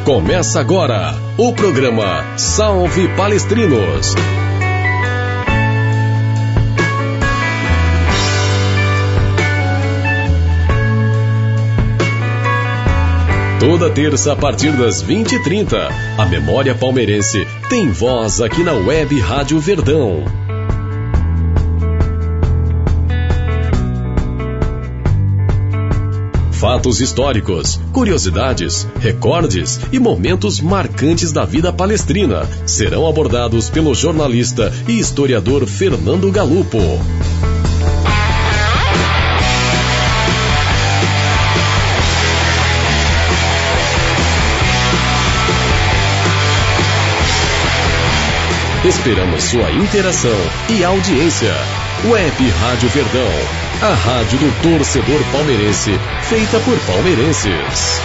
Começa agora o programa Salve Palestrinos. Toda terça a partir das 20h30, a memória palmeirense tem voz aqui na Web Rádio Verdão. Fatos históricos, curiosidades, recordes e momentos marcantes da vida palestrina serão abordados pelo jornalista e historiador Fernando Galupo. Esperamos sua interação e audiência. Web Rádio Verdão, a rádio do torcedor palmeirense, feita por palmeirenses.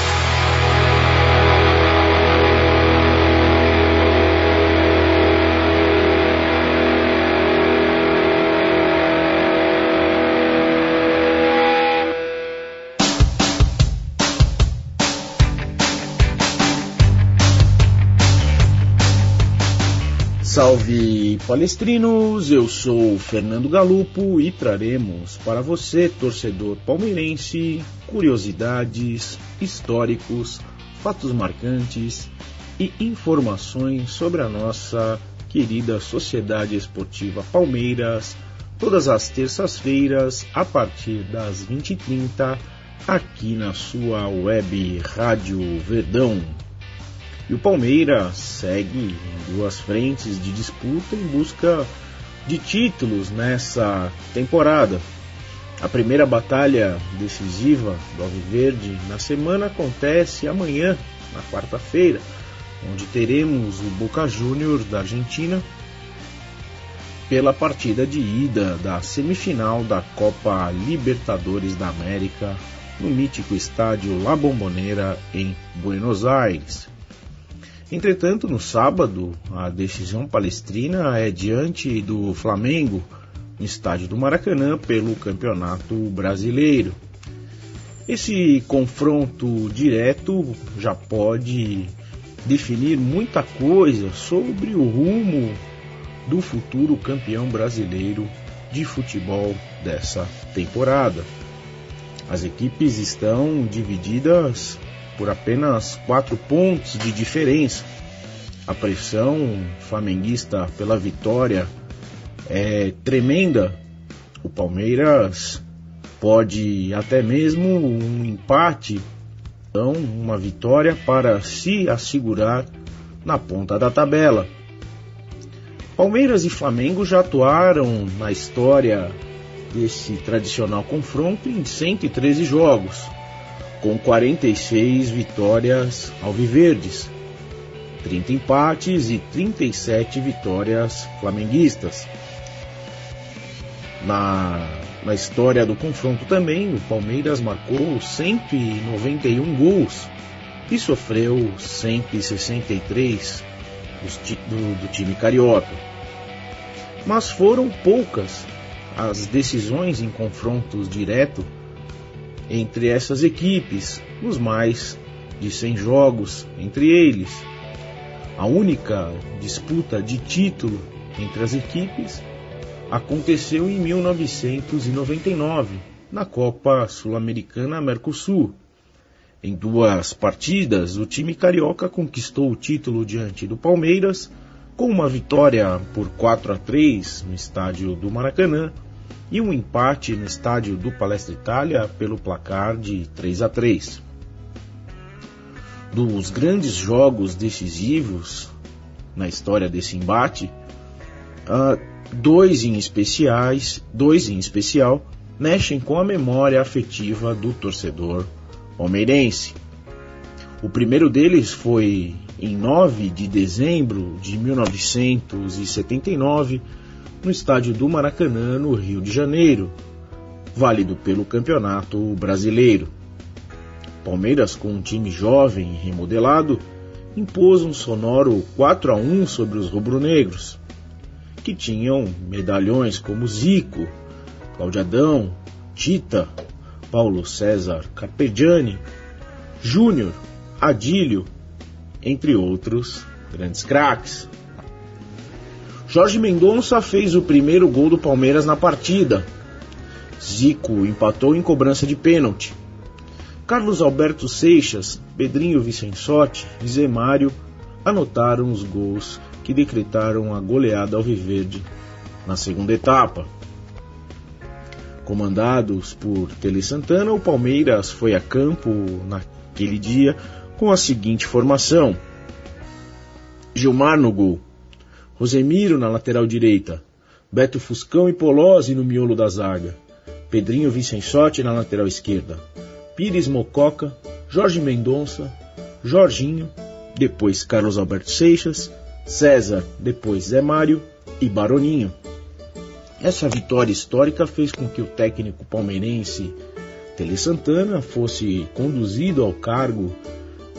Salve palestrinos, eu sou Fernando Galupo e traremos para você, torcedor palmeirense, curiosidades, históricos, fatos marcantes e informações sobre a nossa querida Sociedade Esportiva Palmeiras, todas as terças-feiras a partir das 20h30 aqui na sua Web Rádio Verdão. E o Palmeiras segue em duas frentes de disputa em busca de títulos nessa temporada. A primeira batalha decisiva do Alviverde na semana acontece amanhã, na quarta-feira, onde teremos o Boca Juniors da Argentina pela partida de ida da semifinal da Copa Libertadores da América no mítico estádio La Bombonera em Buenos Aires. Entretanto, no sábado, a decisão palestrina é diante do Flamengo, no estádio do Maracanã, pelo Campeonato Brasileiro. Esse confronto direto já pode definir muita coisa sobre o rumo do futuro campeão brasileiro de futebol dessa temporada. As equipes estão divididas por apenas 4 pontos de diferença. A pressão flamenguista pela vitória é tremenda. O Palmeiras pode até mesmo um empate, então uma vitória para se assegurar na ponta da tabela. Palmeiras e Flamengo já atuaram na história desse tradicional confronto em 113 jogos, com 46 vitórias alviverdes, 30 empates e 37 vitórias flamenguistas. Na história do confronto também, o Palmeiras marcou 191 gols e sofreu 163 do time carioca. Mas foram poucas as decisões em confrontos diretos entre essas equipes, nos mais de 100 jogos entre eles. A única disputa de título entre as equipes aconteceu em 1999, na Copa Sul-Americana Mercosul. Em 2 partidas, o time carioca conquistou o título diante do Palmeiras, com uma vitória por 4-3 no estádio do Maracanã, e um empate no estádio do Palestra Itália pelo placar de 3-3. Dos grandes jogos decisivos na história desse embate, dois em especial mexem com a memória afetiva do torcedor palmeirense. O primeiro deles foi em 9 de dezembro de 1979, no estádio do Maracanã, no Rio de Janeiro, válido pelo Campeonato Brasileiro. Palmeiras, com um time jovem e remodelado, impôs um sonoro 4-1 sobre os rubro-negros, que tinham medalhões como Zico, Cláudio Adão, Tita, Paulo César Carpegiani, Júnior, Adílio, entre outros grandes craques. Jorge Mendonça fez o primeiro gol do Palmeiras na partida. Zico empatou em cobrança de pênalti. Carlos Alberto Seixas, Pedrinho Vicençotti e Zé Mário anotaram os gols que decretaram a goleada alviverde na segunda etapa. Comandados por Tele Santana, o Palmeiras foi a campo naquele dia com a seguinte formação: Gilmar no gol, Rosemiro na lateral direita, Beto Fuscão e Polozzi no miolo da zaga, Pedrinho Vicençotti na lateral esquerda, Pires Mococa, Jorge Mendonça, Jorginho, depois Carlos Alberto Seixas, César, depois Zé Mário e Baroninho. Essa vitória histórica fez com que o técnico palmeirense Tele Santana fosse conduzido ao cargo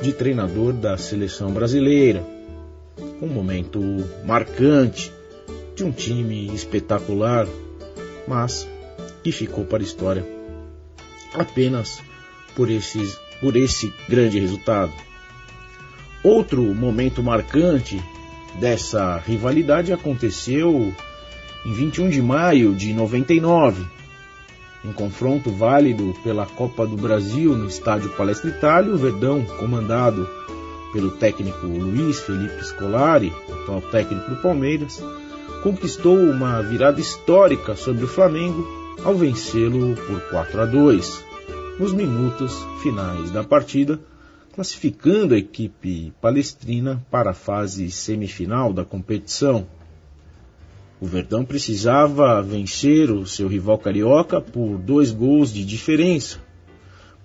de treinador da seleção brasileira. Um momento marcante de um time espetacular, mas que ficou para a história apenas por esse grande resultado. Outro momento marcante dessa rivalidade aconteceu em 21 de maio de 99, em confronto válido pela Copa do Brasil no estádio Palestra Itália. O Verdão, comandado pelo técnico Luiz Felipe Scolari, atual técnico do Palmeiras, conquistou uma virada histórica sobre o Flamengo ao vencê-lo por 4-2 nos minutos finais da partida, classificando a equipe palestrina para a fase semifinal da competição. O Verdão precisava vencer o seu rival carioca por 2 gols de diferença,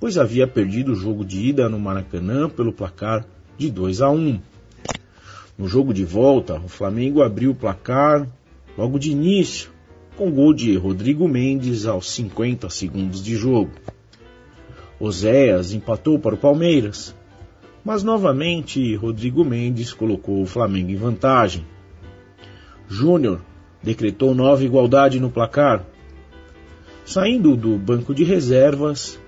pois havia perdido o jogo de ida no Maracanã pelo placar de 2-1. No jogo de volta, o Flamengo abriu o placar logo de início, com gol de Rodrigo Mendes aos 50 segundos de jogo. Oséias empatou para o Palmeiras, mas novamente Rodrigo Mendes colocou o Flamengo em vantagem. Júnior decretou nova igualdade no placar. Saindo do banco de reservas,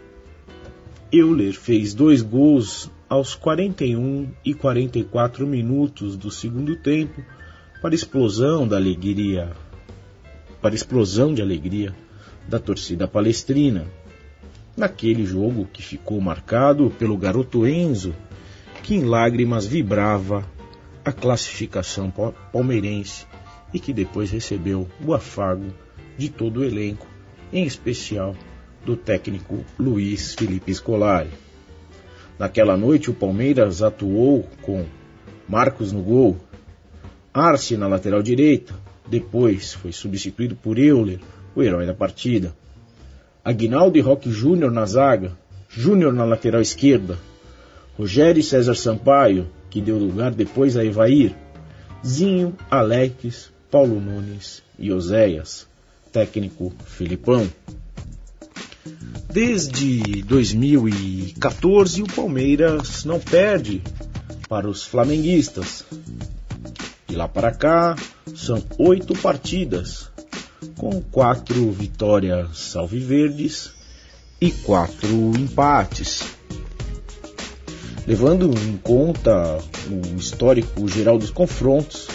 Euler fez 2 gols aos 41 e 44 minutos do segundo tempo para explosão de alegria da torcida palestrina, naquele jogo que ficou marcado pelo garoto Enzo, que em lágrimas vibrava a classificação palmeirense e que depois recebeu o afago de todo o elenco, em especial do técnico Luiz Felipe Scolari. Naquela noite o Palmeiras atuou com Marcos no gol, Arce na lateral direita, depois foi substituído por Euler, o herói da partida, Aguinaldo e Roque Júnior na zaga, Júnior na lateral esquerda, Rogério e César Sampaio, que deu lugar depois a Evair, Zinho, Alex, Paulo Nunes e Oséias, técnico Filipão. Desde 2014 o Palmeiras não perde para os flamenguistas. De lá para cá são 8 partidas, com 4 vitórias alviverdes e 4 empates. Levando em conta o histórico geral dos confrontos,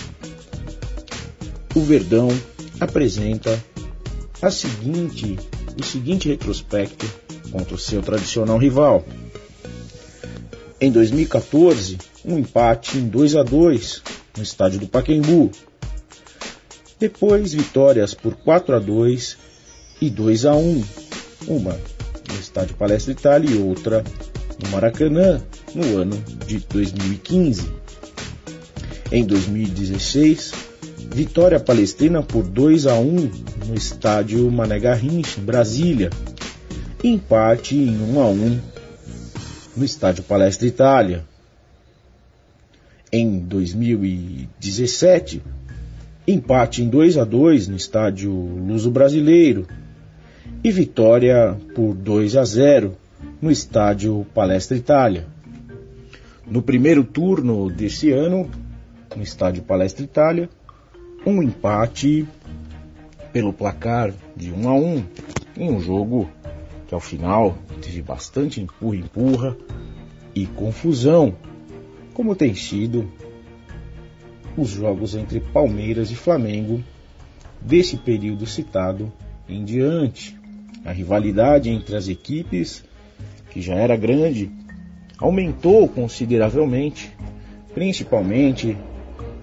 o Verdão apresenta o seguinte retrospecto contra o seu tradicional rival. Em 2014, um empate em 2-2 no estádio do Pacaembu. Depois, vitórias por 4-2 e 2-1, uma no estádio Palestra Itália e outra no Maracanã, no ano de 2015. Em 2016, vitória palestrina por 2-1 no estádio Mané Garrincha, em Brasília. Empate em 1-1 no estádio Palestra Itália. Em 2017, empate em 2-2 no estádio Luso Brasileiro e vitória por 2-0 no estádio Palestra Itália. No primeiro turno desse ano, no estádio Palestra Itália, um empate pelo placar de 1-1 em um jogo que ao final teve bastante empurra e confusão, como tem sido os jogos entre Palmeiras e Flamengo desse período citado em diante. A rivalidade entre as equipes, que já era grande, aumentou consideravelmente, principalmente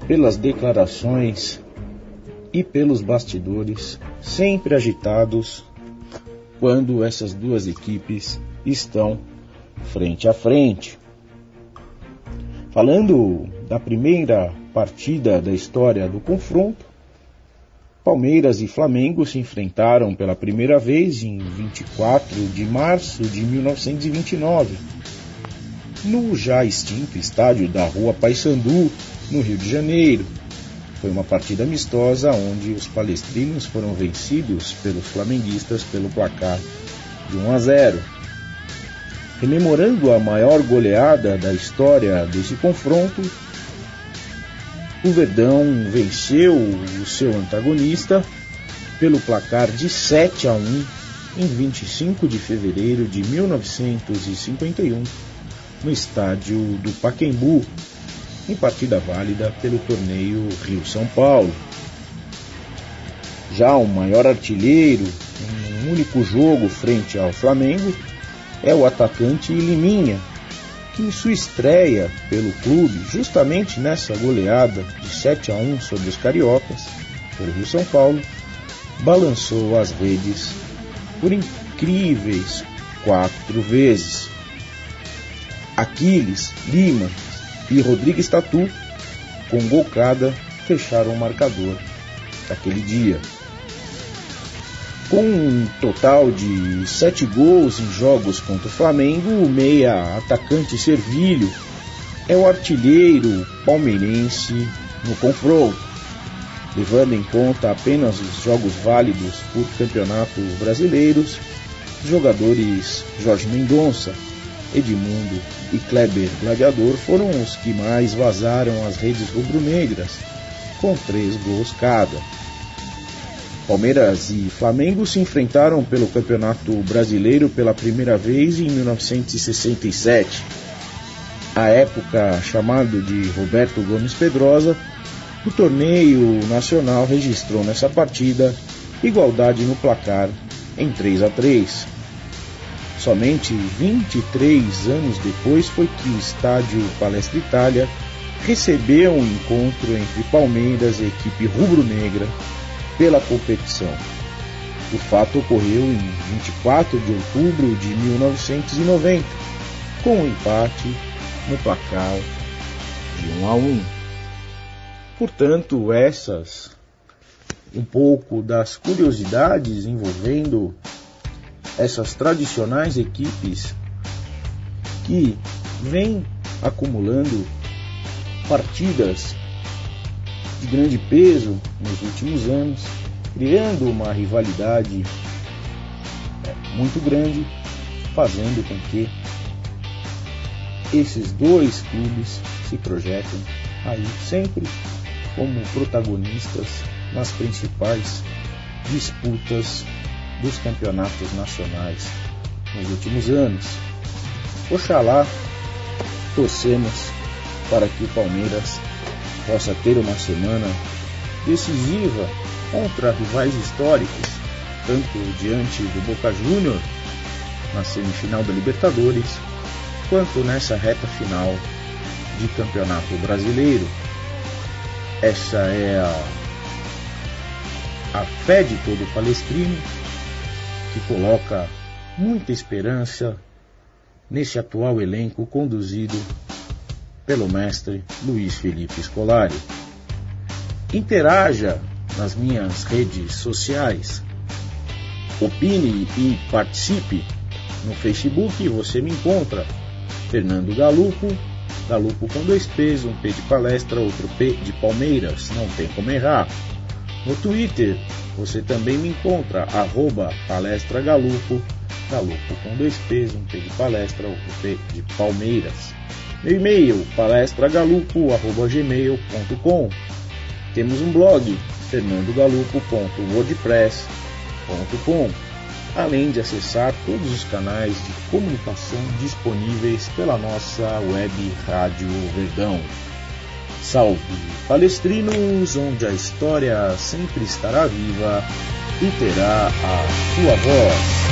pelas declarações e pelos bastidores sempre agitados quando essas duas equipes estão frente a frente. Falando da primeira partida da história do confronto, Palmeiras e Flamengo se enfrentaram pela primeira vez em 24 de março de 1929, no já extinto estádio da Rua Paissandu, no Rio de Janeiro. Foi uma partida amistosa onde os palestrinos foram vencidos pelos flamenguistas pelo placar de 1-0. Rememorando a maior goleada da história desse confronto, o Verdão venceu o seu antagonista pelo placar de 7-1 em 25 de fevereiro de 1951, no estádio do Pacaembu, em partida válida pelo torneio Rio-São Paulo. Já o maior artilheiro em um único jogo frente ao Flamengo é o atacante Liminha, que em sua estreia pelo clube, justamente nessa goleada de 7-1 sobre os cariocas, pelo Rio-São Paulo, balançou as redes por incríveis 4 vezes. Aquiles, Lima e Rodrigues Tatu, com gol cada, fecharam o marcador daquele dia. Com um total de 7 gols em jogos contra o Flamengo, o meia atacante Servilho é o artilheiro palmeirense no confronto, levando em conta apenas os jogos válidos por campeonatos brasileiros. Os jogadores Jorge Mendonça, Edmundo e Kleber Gladiador foram os que mais vazaram as redes rubro-negras, com 3 gols cada. Palmeiras e Flamengo se enfrentaram pelo Campeonato Brasileiro pela primeira vez em 1967. À época chamado de Roberto Gomes Pedrosa, o torneio nacional registrou nessa partida igualdade no placar em 3-3. Somente 23 anos depois foi que o estádio Palestra Itália recebeu um encontro entre Palmeiras e a equipe rubro-negra pela competição. O fato ocorreu em 24 de outubro de 1990, com um empate no placar de 1-1. Portanto, essas um pouco das curiosidades envolvendo essas tradicionais equipes que vêm acumulando partidas de grande peso nos últimos anos, criando uma rivalidade muito grande, fazendo com que esses dois clubes se projetem aí sempre como protagonistas nas principais disputas dos campeonatos nacionais nos últimos anos. Oxalá torcemos para que o Palmeiras possa ter uma semana decisiva contra rivais históricos, tanto diante do Boca Juniors na semifinal da Libertadores, quanto nessa reta final de Campeonato Brasileiro. Essa é a fé de todo palestrino, que coloca muita esperança nesse atual elenco conduzido pelo mestre Luiz Felipe Scolari. Interaja nas minhas redes sociais, opine e participe. No Facebook você me encontra Fernando Galupo, Galupo com 2 P's, um P de palestra, outro P de Palmeiras, não tem como errar. No Twitter você também me encontra @palestragalupo, Galupo com 2 P's, um P de palestra, outro P de Palmeiras. Meu e-mail, palestragalupo@gmail.com. Temos um blog, fernandogalupo.wordpress.com. além de acessar todos os canais de comunicação disponíveis pela nossa web Rádio Verdão. Salve Palestrinos, onde a história sempre estará viva e terá a sua voz.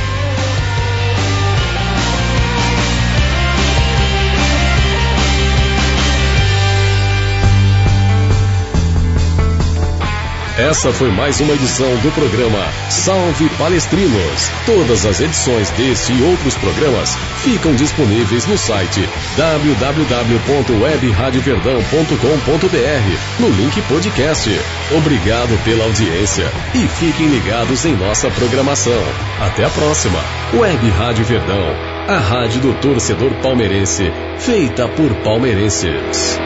Essa foi mais uma edição do programa Salve Palestrinos. Todas as edições deste e outros programas ficam disponíveis no site www.webradioverdão.com.br, no link podcast. Obrigado pela audiência e fiquem ligados em nossa programação. Até a próxima. Web Rádio Verdão, a rádio do torcedor palmeirense, feita por palmeirenses.